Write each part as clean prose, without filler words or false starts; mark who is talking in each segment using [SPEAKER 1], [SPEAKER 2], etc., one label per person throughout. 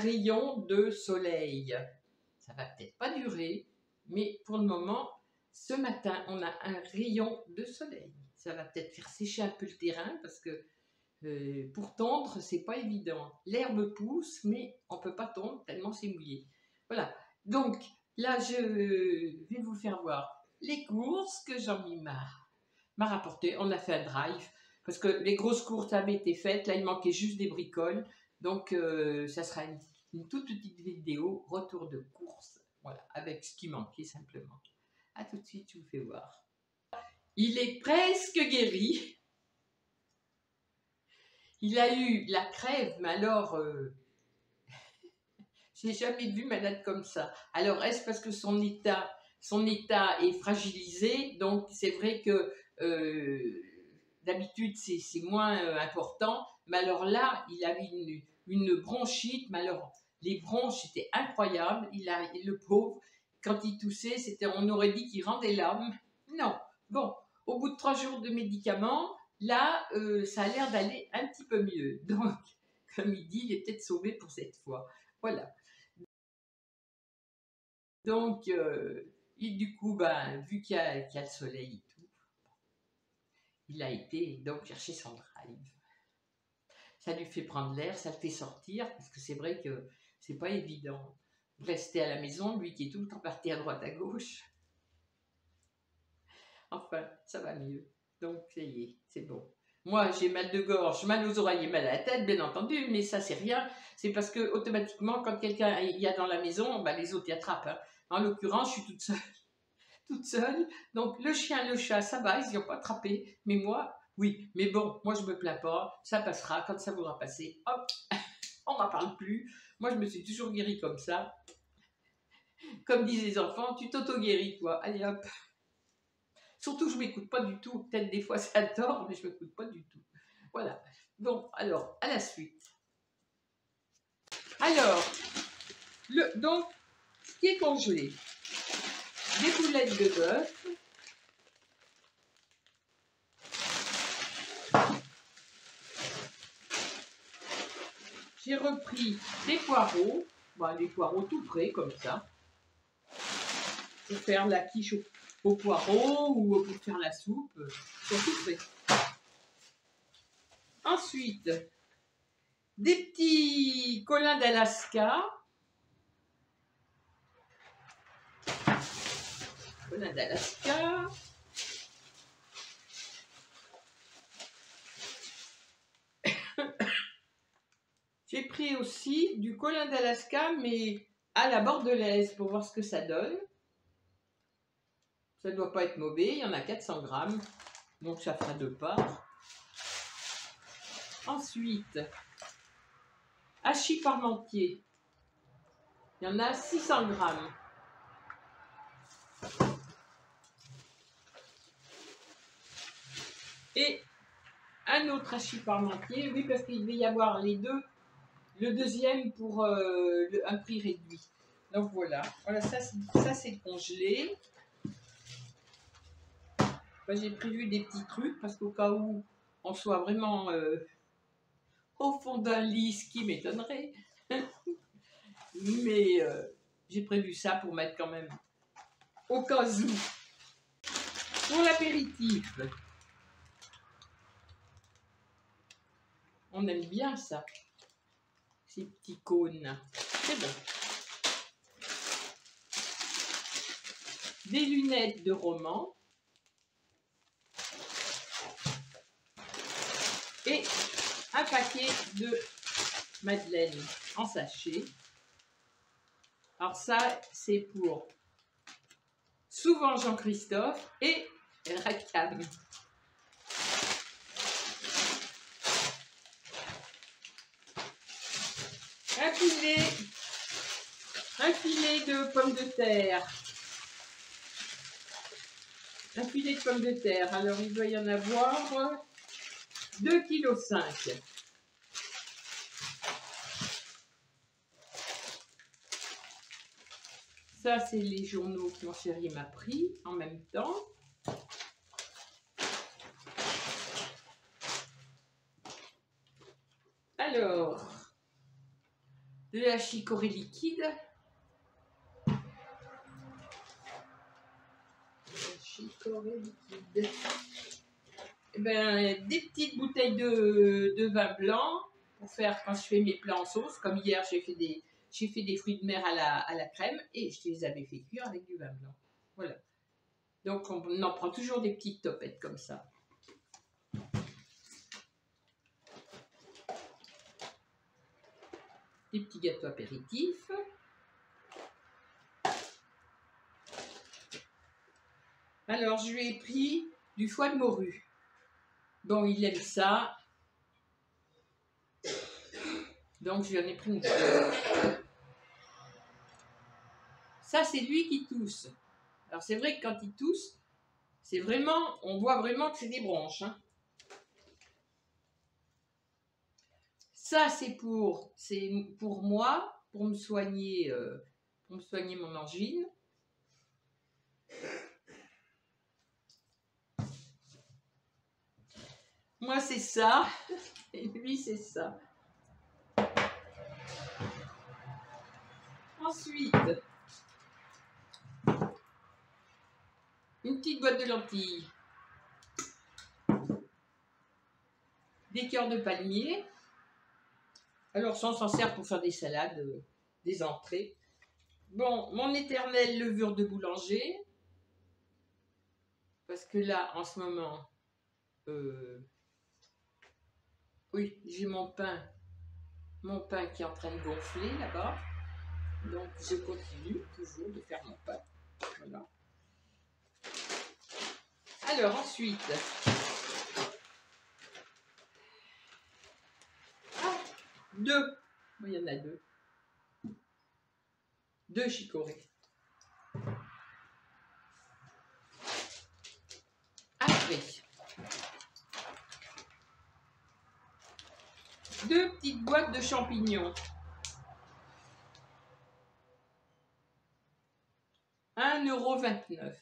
[SPEAKER 1] rayon de soleil. Ça va peut-être pas durer, mais pour le moment, ce matin, on a un rayon de soleil. Ça va peut-être faire sécher un peu le terrain parce que pour tondre, c'est pas évident. L'herbe pousse, mais on peut pas tondre tellement c'est mouillé. Voilà. Donc là, je vais vous faire voir les courses que Jean-Mi m'a rapporté. On a fait un drive parce que les grosses courses avaient été faites. Là, il manquait juste des bricoles. Donc, ça sera une toute petite vidéo retour de course. Voilà, avec ce qui manquait simplement. À tout de suite, je vous fais voir. Il est presque guéri. Il a eu la crève, mais alors, je n'ai jamais vu malade comme ça. Alors, est-ce parce que son état est fragilisé? Donc, c'est vrai que d'habitude, c'est moins important. Mais alors là, il avait une bronchite. Mais alors, les bronches étaient incroyables. Le pauvre, quand il toussait, on aurait dit qu'il rendait l'âme. Non. Bon, au bout de 3 jours de médicaments, là, ça a l'air d'aller un petit peu mieux. Donc, comme il dit, il est peut-être sauvé pour cette fois. Voilà. Donc, du coup, ben, vu qu'il y a le soleil et tout, il a été donc chercher son drive. Ça lui fait prendre l'air, ça le fait sortir, parce que c'est vrai que c'est pas évident de rester à la maison, lui qui est tout le temps parti à droite à gauche. Enfin, ça va mieux. Donc, ça y est, c'est bon. Moi, j'ai mal de gorge, mal aux oreilles et mal à la tête, bien entendu, mais ça, c'est rien. C'est parce que, automatiquement, quand quelqu'un y a dans la maison, ben, les autres y attrapent. Hein. En l'occurrence, je suis toute seule. Donc, le chien, le chat, ça va, ils n'y ont pas attrapé. Mais moi, oui. Mais bon, moi, je me plains pas. Ça passera. Quand ça voudra passer, hop, on n'en parle plus. Moi, je me suis toujours guérie comme ça. Comme disent les enfants, tu t'auto-guéris, toi. Allez, hop. Surtout, je ne m'écoute pas du tout. Peut-être des fois, ça tort, mais je ne m'écoute pas du tout. Voilà. Bon, alors, à la suite. Alors, donc, ce qui est congelé, des boulettes de bœuf, j'ai repris des poireaux, des poireaux tout frais comme ça, pour faire la quiche au poireau ou pour faire la soupe, c'est tout frais. Ensuite, des petits colins d'Alaska. Colins d'Alaska. J'ai pris aussi du colin d'Alaska, mais à la bordelaise, pour voir ce que ça donne. Ça ne doit pas être mauvais, il y en a 400 grammes, donc ça fera 2 parts. Ensuite, hachis parmentier, il y en a 600 grammes. Et un autre hachis parmentier, oui, parce qu'il va y avoir les deux, le deuxième pour un prix réduit. Donc voilà, ça c'est congelé. Ben, j'ai prévu des petits trucs parce qu'au cas où on soit vraiment au fond d'un lit, ce qui m'étonnerait. Mais j'ai prévu ça pour mettre quand même au cas où. Pour l'apéritif, on aime bien ça, ces petits cônes. C'est bon. Des lunettes de roman. Et un paquet de madeleine en sachet. Alors ça, c'est pour souvent Jean-Christophe et Rakam. Un filet de pommes de terre. Un filet de pommes de terre. Alors, il doit y en avoir 2,5 kg. Ça, c'est les journaux que mon chéri m'a pris en même temps. Alors, de la chicorée liquide. Chicorée liquide. Et ben, des petites bouteilles de vin blanc pour faire quand je fais mes plats en sauce. Comme hier, j'ai fait des fruits de mer à la crème et je les avais fait cuire avec du vin blanc. Voilà. Donc, on en prend toujours des petites topettes comme ça. Des petits gâteaux apéritifs. Alors, je lui ai pris du foie de morue. Bon, il aime ça. Donc, je lui en ai pris une petite. Ça, c'est lui qui tousse. Alors, c'est vrai que quand il tousse, c'est vraiment, on voit vraiment que c'est des bronches. Hein. Ça, c'est pour moi, pour me soigner mon angine. Moi, c'est ça. Et lui, c'est ça. Ensuite, une petite boîte de lentilles. Des cœurs de palmier. Alors, ça, on s'en sert pour faire des salades, des entrées. Bon, mon éternelle levure de boulanger. Parce que là, en ce moment, oui, j'ai mon pain qui est en train de gonfler là-bas. Donc, je continue toujours de faire mon pain. Voilà. Alors, ensuite, deux. Il y en a deux. Deux chicorées. Après, deux petites boîtes de champignons. 1,29 €.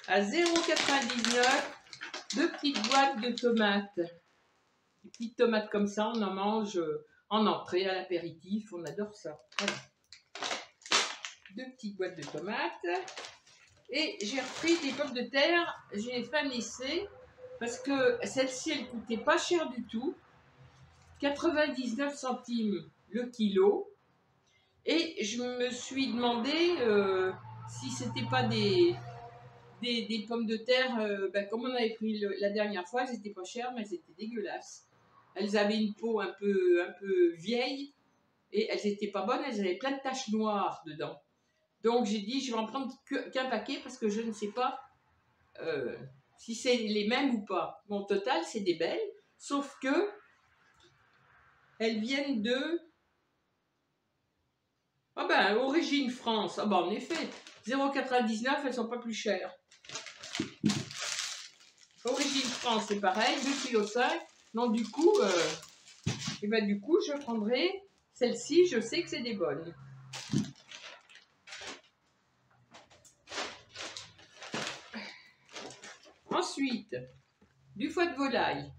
[SPEAKER 1] À 0,99 €, deux petites boîtes de tomates. Des petites tomates comme ça, on en mange en entrée, à l'apéritif, on adore ça. Voilà. Deux petites boîtes de tomates. Et j'ai repris des pommes de terre, j'ai fait un essai, parce que celle-ci, elle coûtait pas cher du tout. 99 centimes le kilo. Et je me suis demandé si c'était pas des pommes de terre, comme on avait pris la dernière fois, elles étaient pas chères, mais elles étaient dégueulasses. Elles avaient une peau un peu vieille et elles étaient pas bonnes, elles avaient plein de taches noires dedans. Donc j'ai dit, je vais en prendre qu'un paquet parce que je ne sais pas si c'est les mêmes ou pas. Bon, au total, c'est des belles, sauf que elles viennent de... Ah ben, origine France. Ah ben, en effet, 0,99, elles sont pas plus chères. Origine France, c'est pareil, 2,5 kg. Donc du coup, je prendrai celle-ci, je sais que c'est des bonnes. Ensuite, du foie de volaille.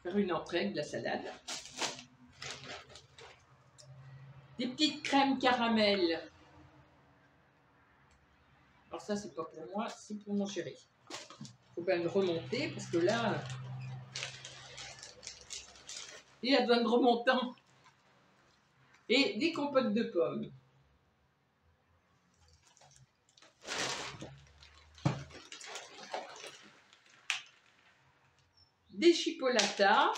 [SPEAKER 1] Faire une entrée avec de la salade. Des petites crèmes caramel. Alors ça, c'est pas pour moi, c'est pour mon chéri. Il faut bien le remonter parce que là, il a besoin de remontant. Et des compotes de pommes. Des chipolatas.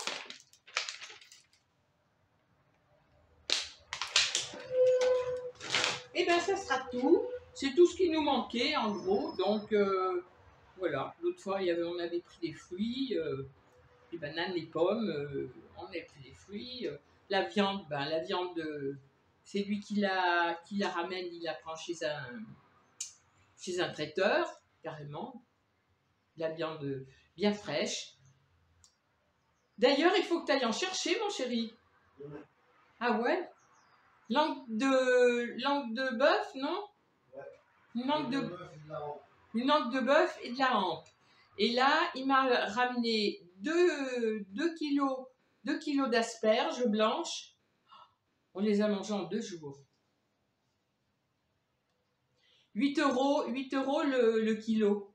[SPEAKER 1] Et bien ça sera tout. C'est tout ce qui nous manquait en gros. Donc voilà. L'autre fois on avait pris des fruits, les bananes, les pommes, on avait pris des fruits. La viande, c'est lui qui la ramène, il la prend chez un traiteur, carrément. La viande bien fraîche. D'ailleurs, il faut que tu ailles en chercher, mon chéri. Ah ouais? Langue de bœuf, non? Ouais. Une langue de bœuf et de la hampe. Et là, il m'a ramené 2 kilos d'asperges blanches. On les a mangées en 2 jours. 8 euros le kilo.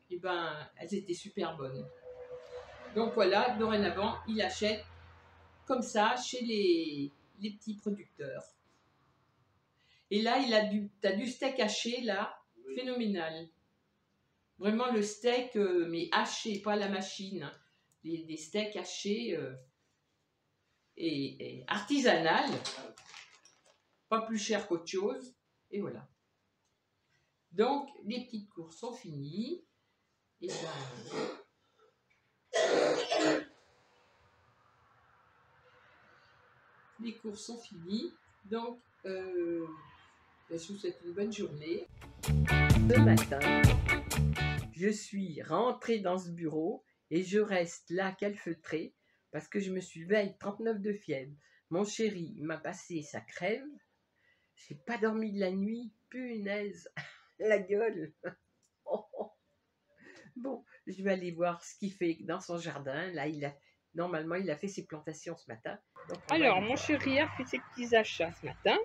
[SPEAKER 1] Et ben, elles étaient super bonnes. Donc voilà, dorénavant, il achète comme ça chez les petits producteurs. Et là, t'as du steak haché, là, phénoménal. Vraiment le steak, mais haché, pas à la machine. Des steaks hachés et artisanal. Pas plus cher qu'autre chose. Et voilà. Donc, les petites courses sont finies. Et ben, les courses sont finies. Donc, je vous souhaite une bonne journée. Ce matin, je suis rentrée dans ce bureau et je reste là calfeutrée parce que je me suis levée avec 39 de fièvre. Mon chéri m'a passé sa crève. J'ai pas dormi de la nuit. Punaise, la gueule. Bon, je vais aller voir ce qu'il fait dans son jardin. Là, normalement, il a fait ses plantations ce matin. Alors, mon chéri a fait ses petits achats ce matin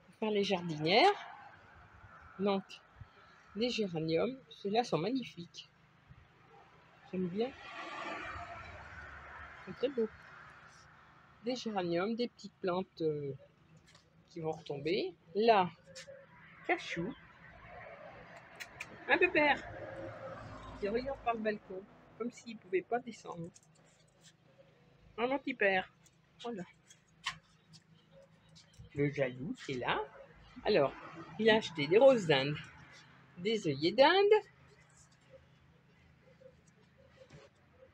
[SPEAKER 1] pour faire les jardinières. Donc, les géraniums, ceux-là sont magnifiques. J'aime bien. C'est très beau. Des géraniums, des petites plantes qui vont retomber. Là, cachou. Un pépère qui regarde par le balcon, comme s'il ne pouvait pas descendre. Un anti-père. Voilà. Le jaloux, c'est là. Alors, il a acheté des roses d'Inde, des œillets d'Inde.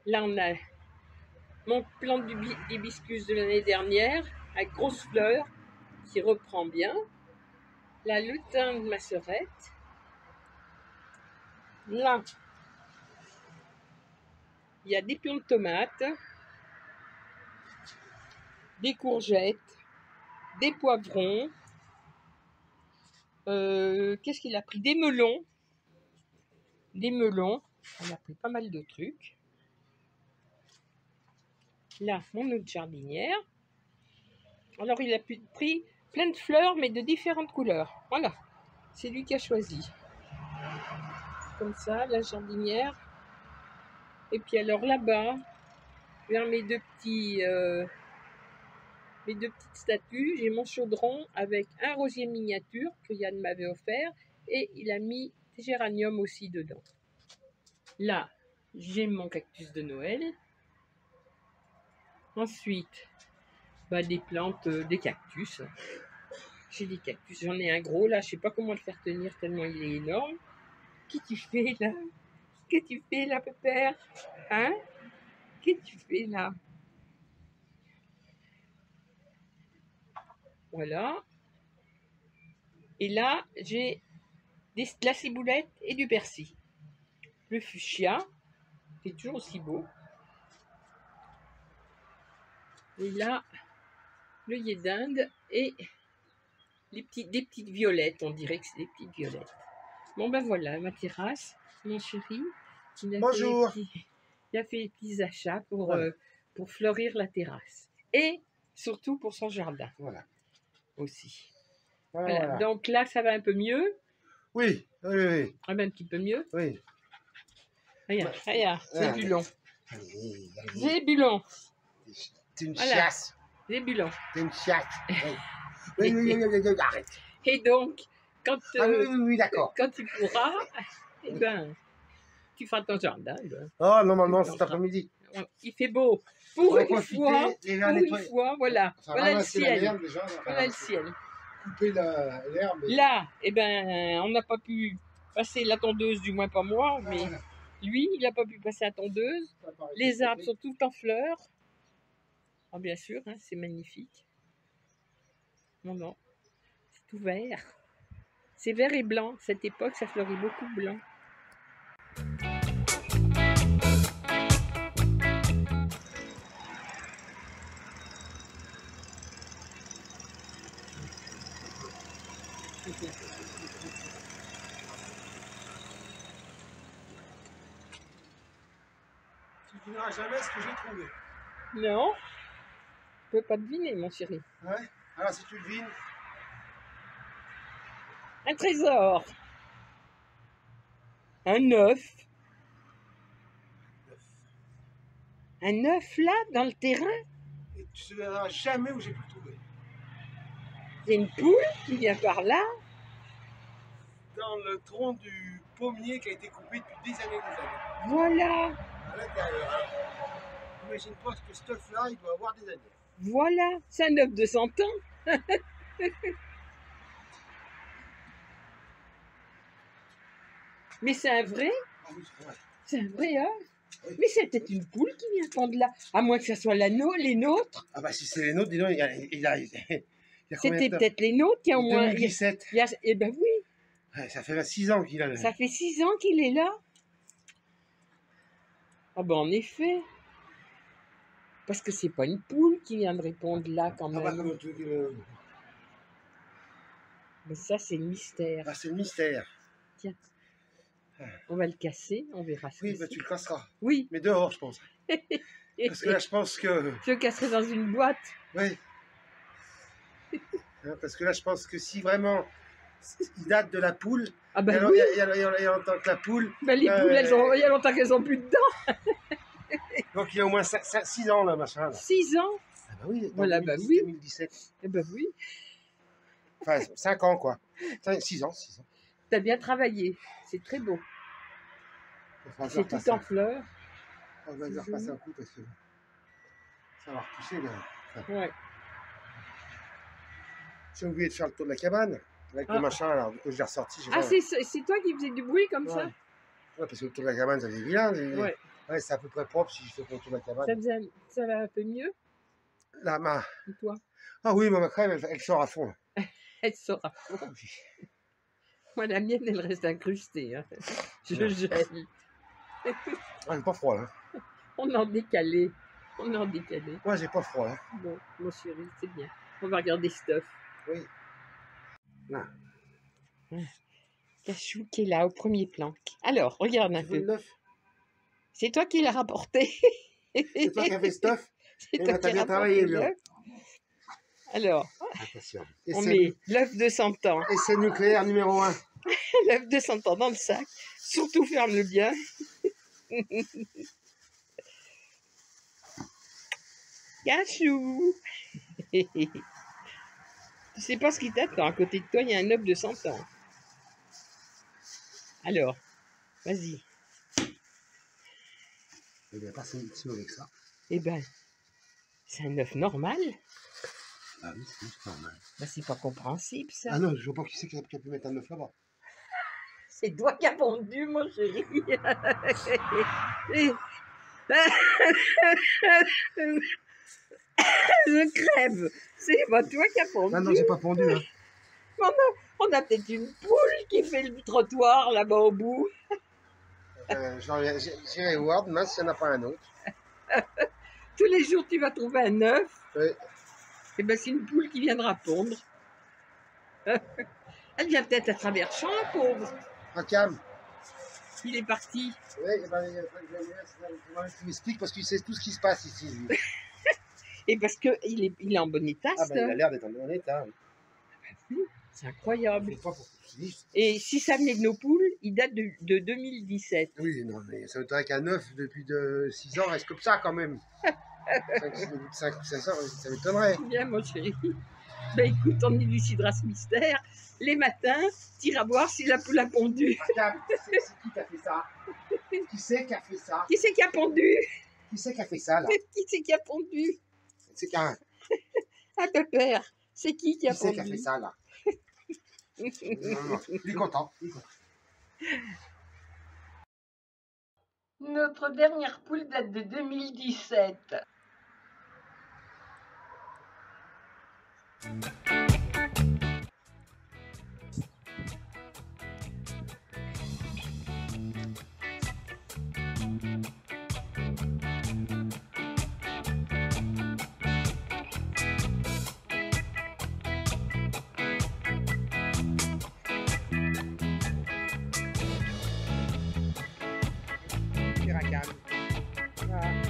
[SPEAKER 1] Là, on a mon plant d'hibiscus de l'année dernière, avec grosses fleurs, qui reprend bien. La lutin de ma sœurette. Là, il y a des plants de tomates, des courgettes, des poivrons. Qu'est-ce qu'il a pris? Des melons. Des melons. On a pris pas mal de trucs. Là, mon autre jardinière. Alors, il a pris plein de fleurs, mais de différentes couleurs. Voilà. C'est lui qui a choisi. Comme ça, la jardinière. Et puis alors là-bas, vers mes deux petites statues, j'ai mon chaudron avec un rosier miniature que Yann m'avait offert et il a mis des géraniums aussi dedans. Là, j'ai mon cactus de Noël. Ensuite, des plantes, des cactus. J'ai des cactus, j'en ai un gros là, je sais pas comment le faire tenir tellement il est énorme. Qu'est-ce que tu fais là? Qu'est-ce que tu fais là, pépère? Hein? Qu'est-ce que tu fais là? Voilà. Et là, j'ai de la ciboulette et du persil. Le fuchsia, qui est toujours aussi beau. Et là, l'œillet d'Inde et des petites violettes. On dirait que c'est des petites violettes. Bon ben voilà, ma terrasse, mon chéri.
[SPEAKER 2] Bonjour.
[SPEAKER 1] Il a fait les petits achats pour fleurir la terrasse. Et surtout pour son jardin.
[SPEAKER 2] Voilà.
[SPEAKER 1] Aussi.
[SPEAKER 2] Voilà.
[SPEAKER 1] Donc là, ça va un peu mieux.
[SPEAKER 2] Oui.
[SPEAKER 1] Ah ben, un petit peu mieux.
[SPEAKER 2] Oui.
[SPEAKER 1] Regarde, Zébulon.
[SPEAKER 2] Allez.
[SPEAKER 1] Zébulon.
[SPEAKER 2] C'est une chasse.
[SPEAKER 1] Zébulon.
[SPEAKER 2] C'est une chasse. Oui, arrête.
[SPEAKER 1] Et donc, quand,
[SPEAKER 2] d'accord.
[SPEAKER 1] quand tu pourras, eh ben, tu feras ton jardin.
[SPEAKER 2] Oh, normalement, cet après-midi.
[SPEAKER 1] Il fait beau. Pour une fois, voilà. Voilà le ciel. Voilà le ciel.
[SPEAKER 2] Couper l'herbe.
[SPEAKER 1] Là, eh ben, on n'a pas pu passer la tondeuse, du moins pas moi, mais lui, il n'a pas pu passer la tondeuse. Les arbres sont tous en fleurs. Oh, bien sûr, hein, c'est magnifique. Non, c'est tout vert. C'est vert et blanc. Cette époque, ça fleurit beaucoup blanc.
[SPEAKER 2] Tu ne devineras jamais ce que j'ai trouvé.
[SPEAKER 1] Non, je peux pas deviner, mon chéri.
[SPEAKER 2] Ouais. Alors si tu devines,
[SPEAKER 1] Un trésor. Un œuf. Un œuf là, dans le terrain.
[SPEAKER 2] et tu ne verras jamais où j'ai pu le trouver.
[SPEAKER 1] C'est une poule qui vient par là.
[SPEAKER 2] Dans le tronc du pommier qui a été coupé depuis des années et des années.
[SPEAKER 1] Voilà,
[SPEAKER 2] À l'intérieur. Hein. Imagine-toi que cet œuf-là, il doit avoir des années.
[SPEAKER 1] voilà. C'est un œuf de 100 ans. Mais c'est un vrai.
[SPEAKER 2] Ah oui, c'est vrai.
[SPEAKER 1] C'est un vrai œuf.
[SPEAKER 2] Oui.
[SPEAKER 1] Mais c'est peut-être une poule qui vient pondre là. À moins que ce soit les nôtres.
[SPEAKER 2] Ah bah si c'est les nôtres, dis donc, il y a combien
[SPEAKER 1] C'était
[SPEAKER 2] de temps
[SPEAKER 1] peut-être les nôtres. Il y a au moins.
[SPEAKER 2] 2017.
[SPEAKER 1] Eh ben oui,
[SPEAKER 2] Ouais, ça fait 6 ans qu'il a.
[SPEAKER 1] ça fait 6 ans qu'il est là. Ah ben en effet. Parce que c'est pas une poule qui vient de répondre là quand
[SPEAKER 2] Ah bah,
[SPEAKER 1] même. Mais ça c'est le mystère.
[SPEAKER 2] c'est le mystère.
[SPEAKER 1] On va le casser, on verra ce
[SPEAKER 2] Oui,
[SPEAKER 1] que
[SPEAKER 2] bah
[SPEAKER 1] c'est.
[SPEAKER 2] tu le casseras.
[SPEAKER 1] Oui.
[SPEAKER 2] Mais dehors, je pense. Parce que là, je pense que.
[SPEAKER 1] Je le casserai dans une boîte.
[SPEAKER 2] Oui. Hein, parce que là, je pense que si vraiment il date de la poule,
[SPEAKER 1] Ah
[SPEAKER 2] et
[SPEAKER 1] ben
[SPEAKER 2] alors,
[SPEAKER 1] oui,
[SPEAKER 2] il y a longtemps que la poule,
[SPEAKER 1] ben les poules, il y a longtemps qu'elles ont plus dedans.
[SPEAKER 2] donc il y a au moins 6 ans, là, machin. Là.
[SPEAKER 1] 6 ans.
[SPEAKER 2] Ah bah oui,
[SPEAKER 1] Voilà,
[SPEAKER 2] 2010,
[SPEAKER 1] bah oui.
[SPEAKER 2] 2017.
[SPEAKER 1] Eh ben oui,
[SPEAKER 2] Enfin, 5 ans, quoi. 6 ans, 6 ans.
[SPEAKER 1] t'as bien travaillé. C'est très beau. C'est tout en fleurs.
[SPEAKER 2] On va leur passer un coup parce que ça va repousser, là. Enfin,
[SPEAKER 1] Ouais.
[SPEAKER 2] j'ai oublié de faire le tour de la cabane avec le machin, alors du coup je l'ai ressorti.
[SPEAKER 1] Ah, c'est toi qui faisais du bruit comme ça?
[SPEAKER 2] Ouais, parce que le tour de la cabane, ça fait bien.
[SPEAKER 1] Ouais.
[SPEAKER 2] Ouais, c'est à peu près propre si je fais pas le tour de la cabane.
[SPEAKER 1] Ça va un peu mieux,
[SPEAKER 2] Là,
[SPEAKER 1] et toi?
[SPEAKER 2] Ah oui, ma crème, elle sort à fond. Là.
[SPEAKER 1] Elle sort à fond. Moi, la mienne, elle reste incrustée. Hein. Je gèle.
[SPEAKER 2] Ah, j'ai pas froid, là.
[SPEAKER 1] On en décalé. On en décalé.
[SPEAKER 2] Moi, j'ai pas froid, là.
[SPEAKER 1] Bon, mon chéri, c'est bien. On va regarder stuff.
[SPEAKER 2] Oui. Là.
[SPEAKER 1] Cachou qui est là, au premier plan. Alors, regarde un
[SPEAKER 2] Tu veux le
[SPEAKER 1] peu.
[SPEAKER 2] neuf?
[SPEAKER 1] C'est toi qui l'as rapporté.
[SPEAKER 2] C'est toi qui as fait stuff?
[SPEAKER 1] C'est
[SPEAKER 2] Eh
[SPEAKER 1] toi
[SPEAKER 2] ben, t'as
[SPEAKER 1] qui
[SPEAKER 2] bien
[SPEAKER 1] as
[SPEAKER 2] travaillé,
[SPEAKER 1] rapporté
[SPEAKER 2] Léo.
[SPEAKER 1] l'œuf. Alors,
[SPEAKER 2] Attention.
[SPEAKER 1] on met l'œuf de 100 ans.
[SPEAKER 2] Essai nucléaire numéro 1.
[SPEAKER 1] L'œuf de 100 ans dans le sac. Surtout ferme-le bien. Cachou. Tu sais pas ce qui t'attend. À côté de toi, il y a un œuf de 100 ans. Alors, vas-y.
[SPEAKER 2] Il n'y a pas de avec ça.
[SPEAKER 1] Eh ben, c'est un œuf normal.
[SPEAKER 2] Ah oui, c'est normal.
[SPEAKER 1] Ben, c'est pas compréhensible, ça.
[SPEAKER 2] Ah non, je vois pas qui c'est qui a pu mettre un œuf là-bas.
[SPEAKER 1] C'est toi qui as pondu, mon chéri. Je crève. C'est pas toi qui as pondu.
[SPEAKER 2] Ah non, j'ai pas pondu. Hein.
[SPEAKER 1] On a peut-être une poule qui fait le trottoir là-bas au bout.
[SPEAKER 2] J'irai voir demain s'il n'y en a pas un autre.
[SPEAKER 1] Tous les jours, tu vas trouver un œuf.
[SPEAKER 2] Oui.
[SPEAKER 1] Et ben, c'est une poule qui viendra pondre. Elle vient peut-être à travers le champ, la pauvre.
[SPEAKER 2] Un cam.
[SPEAKER 1] Il est parti.
[SPEAKER 2] Oui, tu m'expliques parce qu'il sait tout ce qui se passe ici. Lui.
[SPEAKER 1] Et parce qu'il est en bon état,
[SPEAKER 2] Ah
[SPEAKER 1] ça.
[SPEAKER 2] ben, il a l'air d'être en bon état. Oui.
[SPEAKER 1] C'est incroyable.
[SPEAKER 2] Je sais pas pourquoi tu dis.
[SPEAKER 1] Et si ça venait de nos poules, il date de 2017.
[SPEAKER 2] Oui, non, mais ça m'étonnerait qu'un œuf depuis 6 ans reste comme ça quand même. 5 ou 6 ans, ça m'étonnerait.
[SPEAKER 1] Bien, mon chéri. Ben écoute, on élucidera ce mystère. Les matins, t'iras voir si la poule a pondu.
[SPEAKER 2] Regarde, c'est qui qui a fait ça? Qui c'est qui a fait ça?
[SPEAKER 1] Qui c'est qui a pondu?
[SPEAKER 2] Qui c'est qui a fait ça là?
[SPEAKER 1] Qui c'est qui a pondu?
[SPEAKER 2] C'est qu'un.
[SPEAKER 1] Ah, pépère, c'est qui a
[SPEAKER 2] Qui c'est
[SPEAKER 1] pondu?
[SPEAKER 2] qui a fait ça là? Non, il est content. Il est content.
[SPEAKER 1] Notre dernière poule date de 2017.
[SPEAKER 2] Il racane.
[SPEAKER 1] Voilà.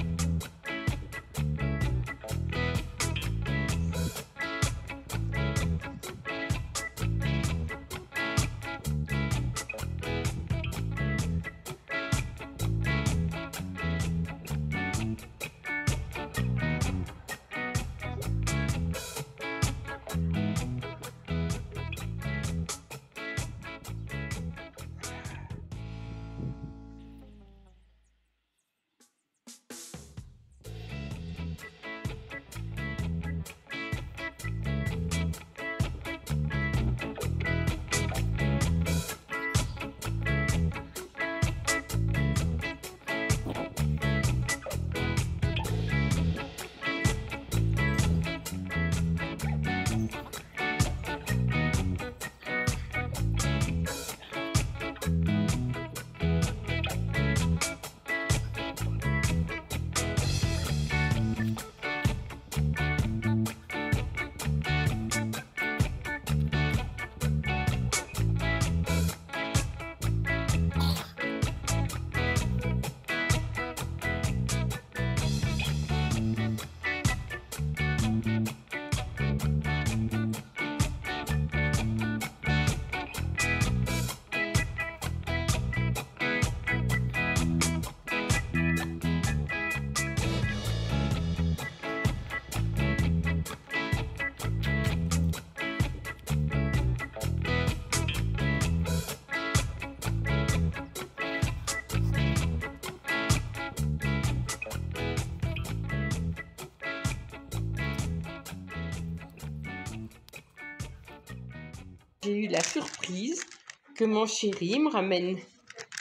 [SPEAKER 1] J'ai eu la surprise que mon chéri me ramène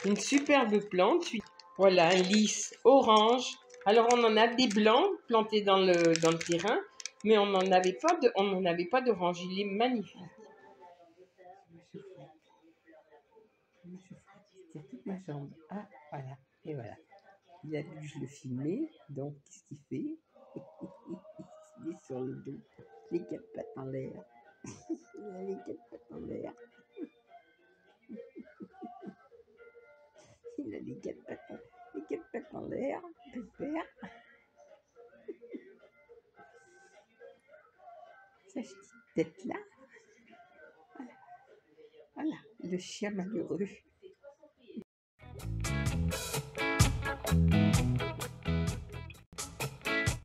[SPEAKER 1] une superbe plante. Voilà, un lys orange. Alors on en a des blancs plantés dans le terrain, mais on n'en avait pas d'orange. Il est magnifique. Je tire toute ma jambe. Ah, voilà. Et voilà. Il a vu que je le filmais, donc qu'est-ce qu'il fait? Il est sur le dos, les quatre pattes en l'air. Il a les quatre pattes en l'air. Il a les quatre pattes en l'air, pépère. Sa petite tête là. Voilà, le chien malheureux.